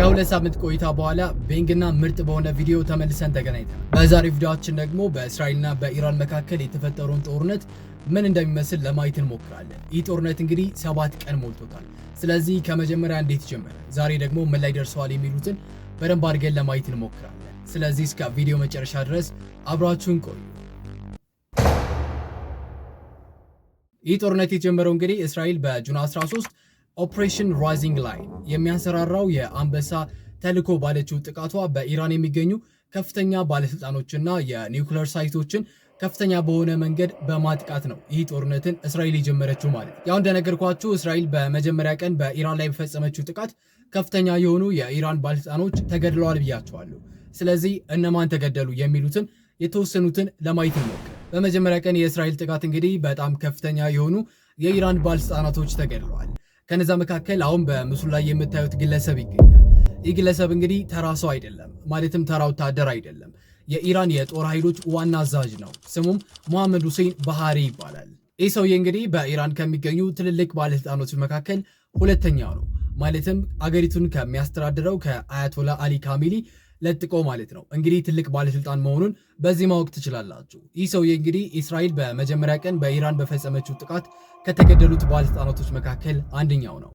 ከሁለት ሳምንት ቆይታ በኋላ ቤንግና ምርጥ በሆነ ቪዲዮ ተመልሰን ተገናኝተናል። በዛሬው ቪዲዮአችን ደግሞ በእስራኤልና በኢራን መካከል የተፈጠረውን ጦርነት ምን እንደሚመስል ለማየት እንሞክራለን። ይህ ጦርነት እንግዲህ 7 ቀን ሞልቶታል። ስለዚህ ከመጀመሪያ እንዴት ጀመረ፣ ዛሬ ደግሞ ምን ላይ ደርሰዋል የሚሉትን በደንብ አድርገን ለማየት እንሞክራለን። ስለዚህ እስከ ቪዲዮ መጨረሻ ድረስ አብራችሁን ቆዩ። ይህ ጦርነት የጀመረው እንግዲህ እስራኤል በጁን 13 ኦፕሬሽን ራይዚንግ ላይን የሚያንሰራራው የአንበሳ ተልዕኮ ባለችው ጥቃቷ በኢራን የሚገኙ ከፍተኛ ባለስልጣኖችና የኒውክሌር ሳይቶችን ከፍተኛ በሆነ መንገድ በማጥቃት ነው ይህ ጦርነትን እስራኤል የጀመረችው ማለት። ያው እንደነገርኳችሁ እስራኤል በመጀመሪያ ቀን በኢራን ላይ በፈጸመችው ጥቃት ከፍተኛ የሆኑ የኢራን ባለስልጣኖች ተገድለዋል ብያቸዋለሁ። ስለዚህ እነማን ተገደሉ የሚሉትን የተወሰኑትን ለማየት እንሞክር። በመጀመሪያ ቀን የእስራኤል ጥቃት እንግዲህ በጣም ከፍተኛ የሆኑ የኢራን ባለስልጣናቶች ተገድለዋል። ከነዛ መካከል አሁን በምስሉ ላይ የምታዩት ግለሰብ ይገኛል። ይህ ግለሰብ እንግዲህ ተራ ሰው አይደለም፣ ማለትም ተራ ወታደር አይደለም። የኢራን የጦር ኃይሎች ዋና አዛዥ ነው። ስሙም መሐመድ ሁሴን ባህሪ ይባላል። ይህ ሰውዬ እንግዲህ በኢራን ከሚገኙ ትልልቅ ባለስልጣኖች መካከል ሁለተኛው ነው። ማለትም አገሪቱን ከሚያስተዳድረው ከአያቶላ አሊ ካሚሊ ለጥቆ ማለት ነው። እንግዲህ ትልቅ ባለስልጣን መሆኑን በዚህ ማወቅ ትችላላችሁ። ይህ ሰውዬ እንግዲህ እስራኤል በመጀመሪያ ቀን በኢራን በፈጸመችው ጥቃት ከተገደሉት ባለስልጣናቶች መካከል አንደኛው ነው።